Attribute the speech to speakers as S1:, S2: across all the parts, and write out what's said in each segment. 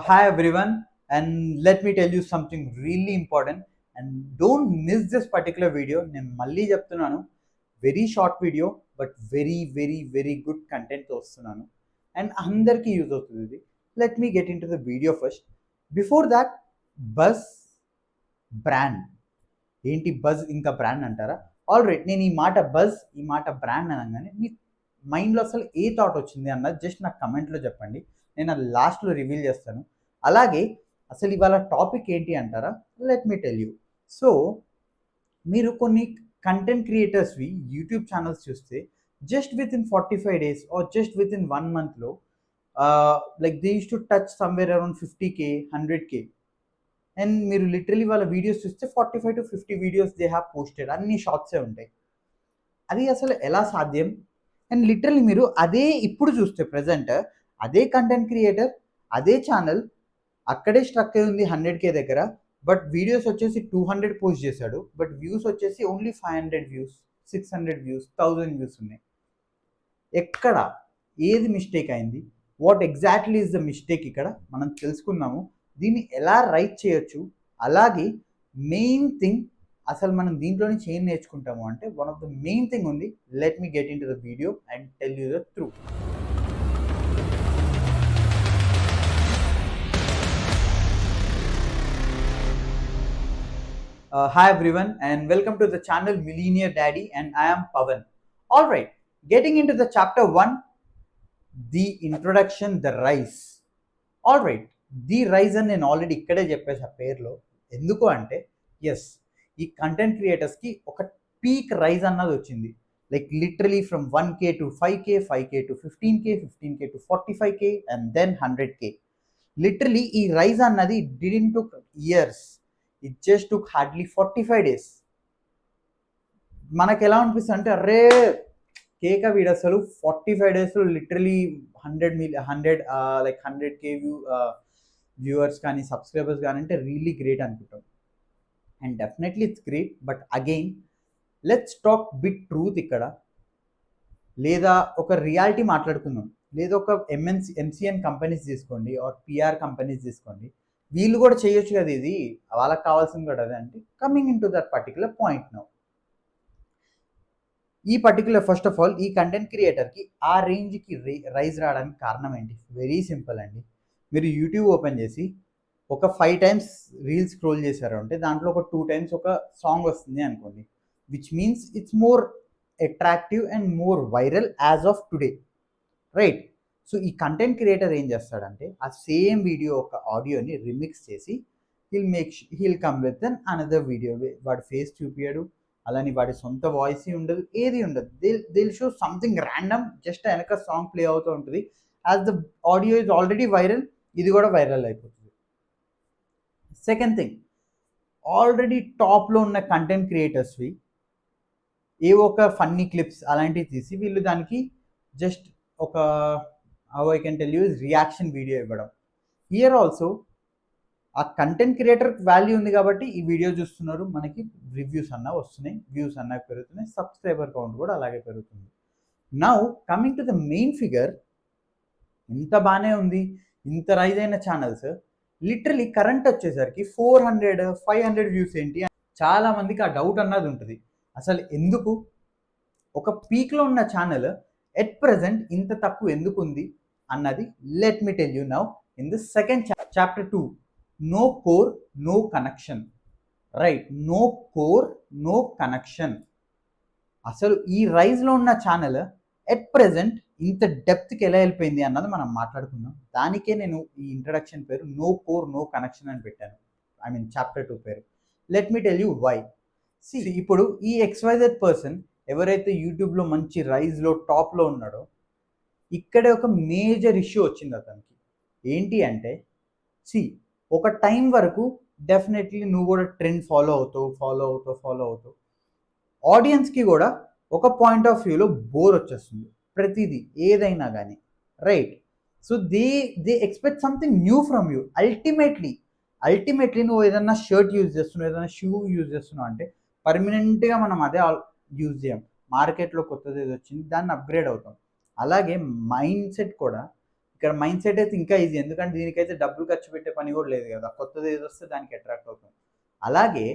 S1: Hi everyone, and let me tell you something really important. And don't miss this particular video. నేను మళ్ళీ చెప్తున్నాను, very short video but very good content వస్తున్నాను and అందరికీ use అవుతుంది ఇది. Let me get into the video first. Before that, buzz brand ఏంటి? Buzz ఇంకా brand అంటారా? ఆల్ రైట్, నేను ఈ మాట బ్రాండ్ అనగానే మీ మైండ్లో అసలు ఏ థాట్ వచ్చింది అన్నది జస్ట్ నాకు కమెంట్లో చెప్పండి. నేను అది లాస్ట్లో రివీల్ చేస్తాను. అలాగే అసలు ఇవాళ టాపిక్ ఏంటి అంటారా? Let me tell you. So మీరు కొన్ని కంటెంట్ క్రియేటర్స్వి యూట్యూబ్ ఛానల్స్ చూస్తే just within 45 days or just within 1 monthలో like they use to touch somewhere around 50K 100K. And మీరు లిటరలీ వాళ్ళ వీడియోస్ చూస్తే 45 to 50 videos they have posted, అన్ని షార్ట్సే ఉంటాయి. అది అసలు ఎలా సాధ్యం? అండ్ లిటరలీ మీరు అదే ఇప్పుడు చూస్తే ప్రజెంట్ అదే కంటెంట్ క్రియేటర్, అదే ఛానల్ అక్కడే స్ట్రక్ అయి ఉంది 100K దగ్గర, బట్ వీడియోస్ వచ్చేసి 200 పోస్ట్ చేశాడు, బట్ వ్యూస్ వచ్చేసి ఓన్లీ 500 వ్యూస్, 600 వ్యూస్, 1000 వ్యూస్ ఉన్నాయి. ఎక్కడ ఏది మిస్టేక్ అయింది? What exactly is the mistake? ఇక్కడ మనం తెలుసుకుందాము. దీన్ని ఎలా రైట్ చేయొచ్చు? అలాగే మెయిన్ థింగ్ అసలు మనం దీంట్లో నుంచి ఏం నేర్చుకుంటాము అంటే, one of the main thing ఉంది. Let me get into the video and tell you the truth. Hi everyone and welcome to the channel Millionaire Daddy, and I am Pavan. Alright, getting into the chapter 1, the introduction, the rise. Alright, the rise అని నేను already ఇక్కడే చెప్పేసి ఆ పేరులో. ఎందుకు అంటే yes, ఈ content క్రియేటర్స్కి ఒక పీక్ రైజ్ అన్నది వచ్చింది. Like literally from 1K to 5K, 5K to 15K, 15K to 45K and then 100K. Literally ఈ రైజ్ అన్నది didn't took years, it just took hardly 45 days. మనకు ఎలా అనిపిస్తుంది అంటే, అరే కేక వీడు అసలు 45 daysలో లిటరలీ 100K వ్యూవర్స్ కానీ సబ్స్క్రైబర్స్ కానీ అంటే రియల్లీ గ్రేట్ అనుకుంటాం. And definitely it's great, but again let's talk bit truth ఇక్కడ. లేదా ఒక రియాలిటీ మాట్లాడుకుందాం. లేదా ఒక ఎంసీఎన్ కంపెనీస్ తీసుకోండి, ఆర్ పిఆర్ కంపెనీస్ తీసుకోండి. వీళ్ళు కూడా చేయొచ్చు కదా, ఇది వాళ్ళకి కావాల్సింది కూడా అదే. అంటే coming in to that particular point now. ఈ పర్టికులర్ ఫస్ట్ ఆఫ్ ఆల్ ఈ కంటెంట్ క్రియేటర్కి ఆ రేంజ్కి రైజ్ రావడానికి కారణం ఏంటి? వెరీ సింపుల్ అండి. మీరు యూట్యూబ్ ఓపెన్ చేసి ఒక 5 times రీల్స్ స్క్రోల్ చేశారు అంటే దాంట్లో ఒక 2 times ఒక సాంగ్ వస్తుంది అనుకోండి, which means it's more attractive and more viral as of today, right? So ఈ కంటెంట్ క్రియేటర్ ఏం చేస్తాడంటే, ఆ సేమ్ వీడియో ఒక ఆడియోని రిమిక్స్ చేసి he'll come with an another video. వాడి ఫేస్ చూపించాడు, అలాని వాడి సొంత వాయిస్ ఉండదు, ఏది ఉండదు. They'll show something random, just వెనక సాంగ్ ప్లే అవుతూ ఉంటుంది. As the audio is already viral, ఇది కూడా వైరల్ అయిపోతుంది. సెకండ్ థింగ్, ఆల్రెడీ టాప్లో ఉన్న కంటెంట్ క్రియేటర్స్వి ఏవో ఒక ఫన్నీ క్లిప్స్ అలాంటివి తీసి వీళ్ళు దానికి జస్ట్ ఒక how I can tell you reaction video ఇవ్వడం. హియర్ ఆల్సో ఆ కంటెంట్ క్రియేటర్ వాల్యూ ఉంది కాబట్టి ఈ వీడియో చూస్తున్నారు, మనకి రివ్యూస్ అన్నా వస్తున్నాయి, వ్యూస్ అన్నా పెరుగుతున్నాయి, సబ్స్క్రైబర్ కౌంట్ కూడా అలాగే పెరుగుతుంది. Now coming to the main figure, ఇంత బాగానే ఉంది, ఇంత రైజ్ అయిన ఛానల్స్ లిటరలీ కరెంట్ వచ్చేసరికి 400, 500 వ్యూస్ ఏంటి? చాలా మందికి ఆ డౌట్ అన్నది ఉంటుంది. అసలు ఎందుకు ఒక పీక్లో ఉన్న ఛానల్ ఎట్ ప్రెజెంట్ ఇంత తక్కువ ఎందుకు ఉంది అన్నది let me tell you now in the second chapter 2, no core no connection. Right, no core no connection. అసలు ఈ రైజ్లో ఉన్న ఛానల్ ఎట్ ప్రెజెంట్ ఇంత డెప్త్కి ఎలా వెళ్ళిపోయింది అన్నది మనం మాట్లాడుకుందాం. దానికే నేను ఈ ఇంట్రడక్షన్ పేరు నో కోర్ నో కనెక్షన్ అని పెట్టాను, ఐ మీన్ చాప్టర్ 2 పేరు. Let me tell you why. ఇప్పుడు ఈ XYZ పర్సన్ ఎవరైతే యూట్యూబ్లో మంచి రైజ్లో టాప్లో ఉన్నాడో, ఇక్కడే ఒక మేజర్ ఇష్యూ వచ్చింది అతనికి. ఏంటి అంటే, ఒక టైం వరకు డెఫినెట్లీ నువ్వు కూడా ట్రెండ్ ఫాలో అవుతావు. ఆడియన్స్కి కూడా ఒక పాయింట్ ఆఫ్ వ్యూలో బోర్ వచ్చేస్తుంది ప్రతిదీ ఏదైనా కానీ, right? So they expect something new from you. Ultimately నువ్వు ఏదన్నా షర్ట్ యూజ్ చేస్తున్నావు, ఏదైనా షూ యూజ్ చేస్తున్నావు అంటే పర్మనెంట్గా మనం అదే యూజ్ చేయం. మార్కెట్లో కొత్తది ఏది వచ్చింది దాన్ని అప్గ్రేడ్ అవుతాం. అలాగే మైండ్ సెట్ కూడా ఇక్కడ మైండ్ సెట్ అయితే ఇంకా ఈజీ, ఎందుకంటే దీనికైతే డబ్బులు ఖర్చు పెట్టే పని కూడా లేదు కదా, కొత్తది ఏది వస్తే దానికి అట్రాక్ట్ అవుతుంది. అలాగే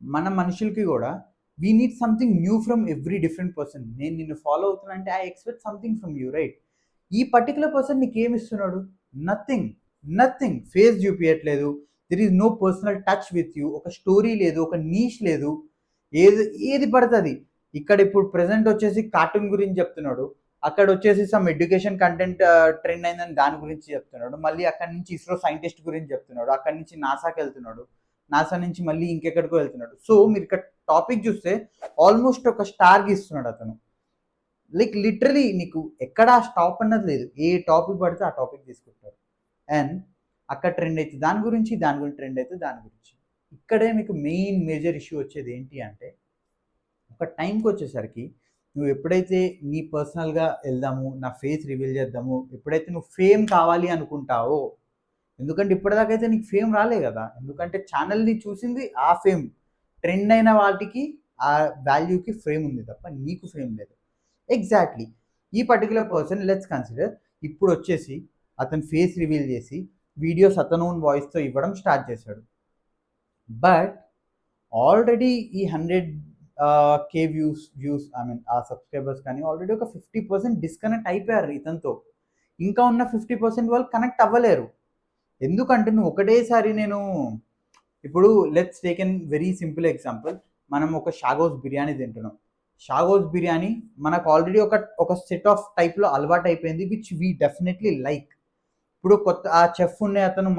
S1: మన మనుషులకి కూడా we need something new from every different person. నేను నిన్ను ఫాలో అవుతున్నా అంటే I expect something from you, right? ఈ పర్టికులర్ పర్సన్ నీకు ఏమి ఇస్తున్నాడు? Nothing, nothing. ఫేస్ చూపించట్లేదు, there is no personal touch with you, ఒక స్టోరీ లేదు, ఒక నీష్ లేదు, ఏది పడుతుంది. ఇక్కడ ఇప్పుడు ప్రెసెంట్ వచ్చేసి కార్టూన్ గురించి చెప్తున్నాడు, అక్కడ వచ్చేసి సమ్ ఎడ్యుకేషన్ కంటెంట్ ట్రెండ్ అయిందని దాని గురించి చెప్తున్నాడు, మళ్ళీ అక్కడి నుంచి ఇస్రో సైంటిస్ట్ గురించి చెప్తున్నాడు, అక్కడి నుంచి నాసాకి వెళ్తున్నాడు, నాసా నుంచి మళ్ళీ ఇంకెక్కడికో వెళ్తున్నాడు. సో మీరు ఇక్కడ టాపిక్ చూస్తే ఆల్మోస్ట్ ఒక స్టార్కి ఇస్తున్నాడు అతను. లైక్ లిటరలీ నీకు ఎక్కడా స్టాప్ అన్నది లేదు, ఏ టాపిక్ పడితే ఆ టాపిక్ తీసుకుంటారు. అండ్ అక్కడ ట్రెండ్ అయితే దాని గురించి, దాని గురించి ట్రెండ్ అయితే దాని గురించి. ఇక్కడే మీకు మెయిన్ మేజర్ ఇష్యూ వచ్చేది ఏంటి అంటే, ఒక టైంకి వచ్చేసరికి నువ్వు ఎప్పుడైతే నీ పర్సనల్గా వెళ్దాము, నా ఫేస్ రివీల్ చేద్దాము, ఎప్పుడైతే నువ్వు ఫేమ్ కావాలి అనుకుంటావో, ఎందుకంటే ఇప్పటిదాకైతే నీకు ఫేమ్ రాలే కదా, ఎందుకంటే ఛానల్ని చూసింది ఆ ఫేమ్, ట్రెండ్ అయిన వాటికి ఆ వాల్యూకి ఫేమ్ ఉంది తప్ప నీకు ఫేమ్ లేదు. ఎగ్జాక్ట్లీ ఈ పర్టికులర్ పర్సన్ లెట్స్ కన్సిడర్ ఇప్పుడు వచ్చేసి అతను ఫేస్ రివీల్ చేసి వీడియోస్ అతను ఓన్ వాయిస్తో ఇవ్వడం స్టార్ట్ చేశాడు. బట్ ఆల్రెడీ ఈ 100K వ్యూస్ ఐ మీన్ ఆ సబ్స్క్రైబర్స్ కానీ ఆల్రెడీ ఒక 50% డిస్కనెక్ట్ అయిపోయారు ఇతనితో. ఇంకా ఉన్న 50% వాళ్ళు కనెక్ట్ అవ్వలేరు. ఎందుకంటే నువ్వు ఒకటేసారి నేను ఇప్పుడు let's take an very simple example, మనం ఒక షాగోస్ బిర్యానీ తింటున్నాం. షాగోస్ బిర్యానీ మనకు ఆల్రెడీ ఒక సెట్ ఆఫ్ టైప్లో అలవాటు అయిపోయింది, విచ్ వీ డెఫినెట్లీ లైక్. ఇప్పుడు కొత్త ఆ చెఫ్ ఉండే అతను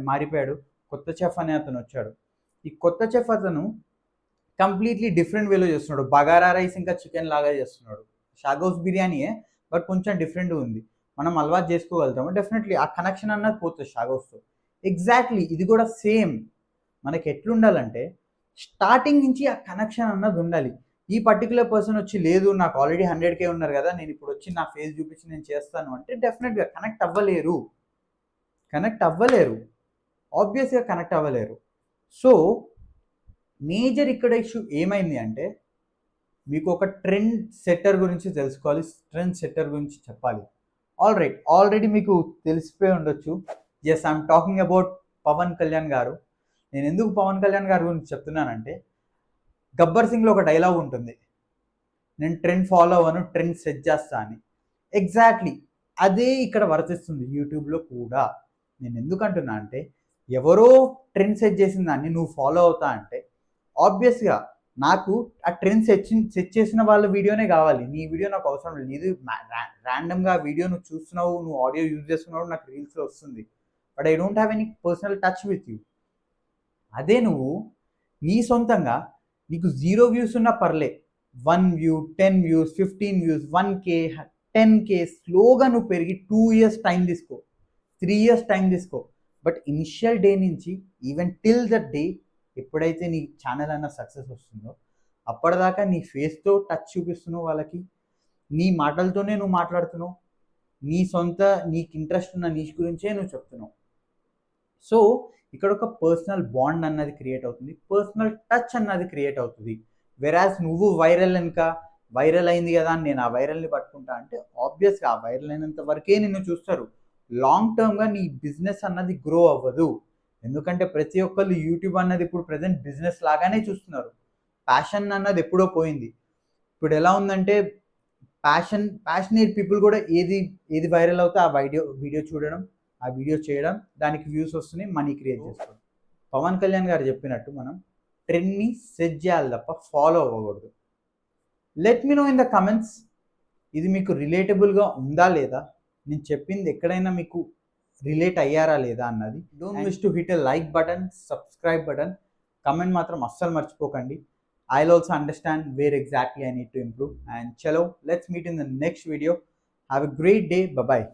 S1: మారిపోయాడు, కొత్త చెఫ్ అనే అతను వచ్చాడు. ఈ కొత్త చెఫ్ అతను కంప్లీట్లీ డిఫరెంట్ వేలో చేస్తున్నాడు, బగారా రైస్ ఇంకా చికెన్ లాగా చేస్తున్నాడు. షాగోస్ బిర్యానీయే బట్ కొంచెం డిఫరెంట్ ఉంది, మనం అలవాటు చేసుకోగలుగుతాము. డెఫినెట్లీ ఆ కనెక్షన్ అన్నది పోతుంది షాగోస్తో. ఎగ్జాక్ట్లీ ఇది కూడా సేమ్. మనకి ఎట్లుండాలంటే స్టార్టింగ్ నుంచి ఆ కనెక్షన్ అన్నది ఉండాలి. ఈ పర్టికులర్ పర్సన్ వచ్చి లేదు నాకు ఆల్రెడీ 100K ఉన్నారు కదా, నేను ఇప్పుడు వచ్చి నా ఫేస్ చూపించి నేను చేస్తాను అంటే డెఫినెట్గా కనెక్ట్ అవ్వలేరు, ఆబ్వియస్గా కనెక్ట్ అవ్వలేరు. సో మేజర్ ఇక్కడ ఇష్యూ ఏమైంది అంటే, మీకు ఒక ట్రెండ్ సెట్టర్ గురించి తెలుసుకోవాలి, ట్రెండ్ సెట్టర్ గురించి చెప్పాలి. ఆల్రెడీ మీకు తెలిసిపోయి ఉండొచ్చు. Yes, I'm talking about Pawan Kalyan garu. నేను ఎందుకు పవన్ కళ్యాణ్ గారి గురించి చెప్తున్నానంటే, గబ్బర్ సింగ్లో ఒక డైలాగ్ ఉంటుంది, నేను ట్రెండ్ ఫాలో అవ్వను, ట్రెండ్ సెట్ చేస్తా అని. ఎగ్జాక్ట్లీ అదే ఇక్కడ వర్తిస్తుంది యూట్యూబ్లో కూడా. నేను ఎందుకు అంటున్నా అంటే, ఎవరో ట్రెండ్ సెట్ చేసిన దాన్ని నువ్వు ఫాలో అవుతా అంటే ఆబ్వియస్గా నాకు ఆ ట్రెండ్ సెట్ చేసిన వాళ్ళ వీడియోనే కావాలి, నీ వీడియో నాకు అవసరం లేదు. ఇది ర్యాండమ్గా వీడియో నువ్వు చూస్తున్నావు, నువ్వు ఆడియో యూజ్ చేస్తున్నావు, నాకు రీల్స్లో వస్తుంది, but I don't have any personal touch with you. అదే నువ్వు నీ సొంతంగా నీకు 0 వ్యూస్ ఉన్నా పర్లే, 1 view, 10 views, 15 views, 1K, 10K, స్లోగా నువ్వు పెరిగి 2 years టైం తీసుకో, 3 years టైం తీసుకో. బట్ ఇనిషియల్ డే నుంచి ఈవెన్ టిల్ దట్ డే ఎప్పుడైతే నీ ఛానల్ అన్న సక్సెస్ వస్తుందో అప్పటిదాకా నీ ఫేస్తో టచ్ చూపిస్తున్నావు వాళ్ళకి, నీ మాటలతోనే నువ్వు మాట్లాడుతున్నావు, నీ సొంత నీకు ఇంట్రెస్ట్ ఉన్న నీష్ గురించే నువ్వు చెప్తున్నావు. సో ఇక్కడ ఒక పర్సనల్ బాండ్ అన్నది క్రియేట్ అవుతుంది, పర్సనల్ టచ్ అన్నది క్రియేట్ అవుతుంది. వెరాజ్ నువ్వు వైరల్ అయింది కదా అని నేను ఆ వైరల్ని పట్టుకుంటా అంటే ఆబ్వియస్గా ఆ వైరల్ అయినంత వరకే నిన్ను చూస్తారు. లాంగ్ టర్మ్గా నీ బిజినెస్ అన్నది గ్రో అవ్వదు. ఎందుకంటే ప్రతి ఒక్కళ్ళు యూట్యూబ్ అన్నది ఇప్పుడు ప్రజెంట్ బిజినెస్ లాగానే చూస్తున్నారు. ప్యాషన్ అన్నది ఎప్పుడో పోయింది. ఇప్పుడు ఎలా ఉందంటే ప్యాషనేట్ పీపుల్ కూడా ఏది వైరల్ అవుతే ఆ వీడియో చూడడం, ఆ వీడియో చేయడం, దానికి వ్యూస్ వస్తున్నాయి, మనీ క్రియేట్ చేసుకోవడం. పవన్ కళ్యాణ్ గారు చెప్పినట్టు మనం ట్రెండ్ని సెట్ చేయాలి తప్ప ఫాలో అవ్వకూడదు. Let me know in the comments, ఇది మీకు రిలేటబుల్గా ఉందా లేదా, నేను చెప్పింది ఎక్కడైనా మీకు రిలేట్ అయ్యారా లేదా అన్నది. Don't miss to hit a like button, subscribe button, comment మాత్రం అస్సలు మర్చిపోకండి. I'll also understand where exactly I need to improve. And chalo, let's meet in the next video. Have a great day. Bye-bye.